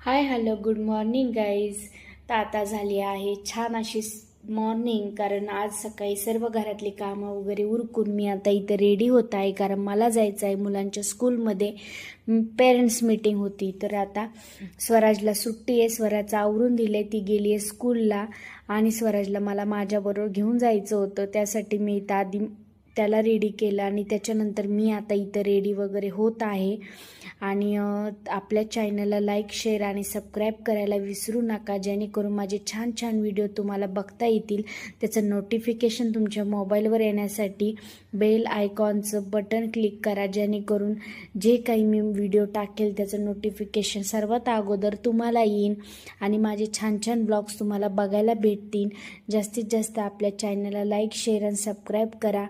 Hi hello good morning guys. तर आता झाली आहे छान अशी मॉर्निंग, कारण आज सकाळी सर्व घरातली कामं वगैरे उरकून मी आता इथं रेडी होत आहे, कारण मला जायचं आहे मुलांच्या स्कूलमध्ये. पेरेंट्स मीटिंग होती, तर आता स्वराजला सुट्टी आहे. स्वराचं आवरून दिले, ती गेली आहे स्कूलला आणि स्वराजला मला माझ्याबरोबर घेऊन जायचं होतं. त्यासाठी मी इथं आधी त्याला रेडी केलं आणि त्याच्यानंतर मी आता इथं रेडी वगैरे होत आहे. आणि आपल्या चॅनलला लाईक, शेअर आणि सबस्क्राईब करायला विसरू नका, जेणेकरून माझे छान छान व्हिडिओ तुम्हाला बघता येतील. त्याचं नोटिफिकेशन तुमच्या मोबाईलवर येण्यासाठी बेल आयकॉनचं बटन क्लिक करा, जेणेकरून जे काही मी व्हिडिओ टाकेल त्याचं नोटिफिकेशन सर्वात अगोदर तुम्हाला येईल आणि माझे छान छान ब्लॉग्स तुम्हाला बघायला भेटतील. जास्तीत जास्त आपल्या चॅनलला लाईक, शेअर आणि सबस्क्राईब करा.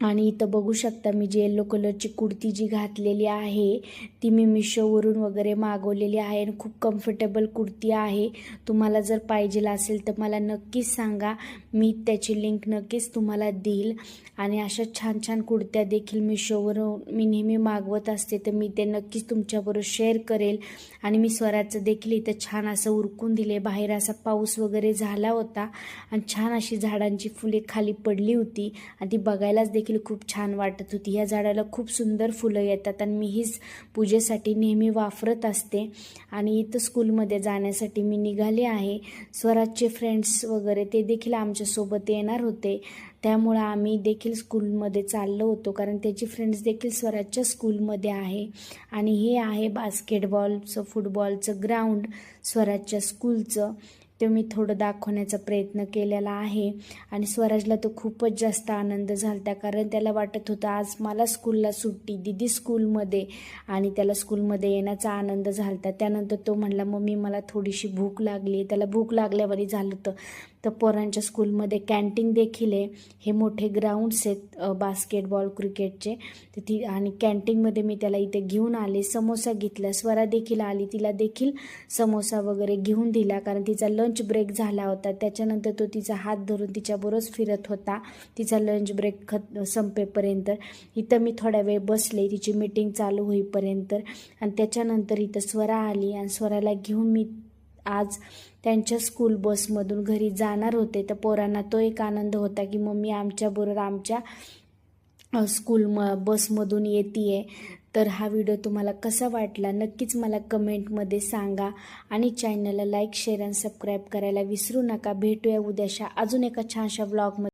आणि इथं बघू शकता मी जी येलो कलरची कुर्ती जी घातलेली आहे ती मी मिशोवरून वगैरे मागवलेली आहे आणि खूप कम्फर्टेबल कुर्ती आहे. तुम्हाला जर पाहिजे असेल तर मला नक्कीच सांगा, मी त्याची लिंक नक्कीच तुम्हाला देईल. आणि अशा छान छान कुर्त्या देखील मिशोवरून मी नेहमी मागवत असते, तर मी ते नक्कीच तुमच्याबरोबर शेअर करेल. आणि मी स्वराचं देखील इथं छान असं उरकून दिले. बाहेर असा पाऊस वगैरे झाला होता आणि छान अशी झाडांची फुले खाली पडली होती आणि ती बघायलाच देखील खूप छान वाटत होती. या झाडाला खूप सुंदर फुलं येतात आणि मी हीच पूजेसाठी नेहमी वापरत असते. आणि इथं स्कूलमध्ये जाण्यासाठी मी निघाले आहे. स्वराजचे फ्रेंड्स वगैरे ते देखील आमच्यासोबत येणार होते, त्यामुळं आम्ही देखील स्कूलमध्ये चाललो होतो, कारण त्याची फ्रेंड्स देखील स्वराजच्या स्कूलमध्ये आहे. आणि हे आहे बास्केटबॉलचं, फुटबॉलचं ग्राउंड स्वराजच्या स्कूलचं. ते मी थोडं दाखवण्याचा प्रयत्न केलेला आहे. आणि स्वराजला तो खूपच जास्त आनंद झाला, कारण त्याला वाटत होतं आज मला स्कूलला सुट्टी, दीदी स्कूलमध्ये, आणि त्याला स्कूलमध्ये येण्याचा आनंद झाला. त्यानंतर तो म्हणला मम्मी मला थोडीशी भूक लागली. त्याला भूक लागल्यावरही झालं होतं. तर पोरांच्या स्कूलमध्ये कॅन्टीन देखील आहे. हे मोठे ग्राउंड्स आहेत बास्केटबॉल क्रिकेटचे. तर ती आणि कॅन्टीनमध्ये मी त्याला इथे घेऊन आले. समोसा घेतला. स्वरा देखील आली, तिला देखील समोसा वगैरे घेऊन दिला, कारण तिचा लंच ब्रेक झाला होता. त्याच्यानंतर तो तिचा हात धरून तिच्याबरोबरच फिरत होता तिचा लंच ब्रेक संपेपर्यंत. इथं मी थोडा वेळ बसले तिची मीटिंग चालू होईपर्यंत. आणि त्याच्यानंतर इथं स्वरा आली आणि स्वराला घेऊन मी आज त्यांच्या स्कूल बसमधून घरी जाणार होते. तर पोरांना तो एक आनंद होता की मम्मी आमच्याबरोबर आमच्या स्कूल बसमधून येते. तर हा व्हिडिओ तुम्हाला कसा वाटला नक्कीच मला कमेंटमध्ये सांगा. आणि चॅनलला लाईक, शेअर आणि सबस्क्राईब करायला विसरू नका. भेटूया उद्याच्या अजून एका छानशा व्लॉगमध्ये.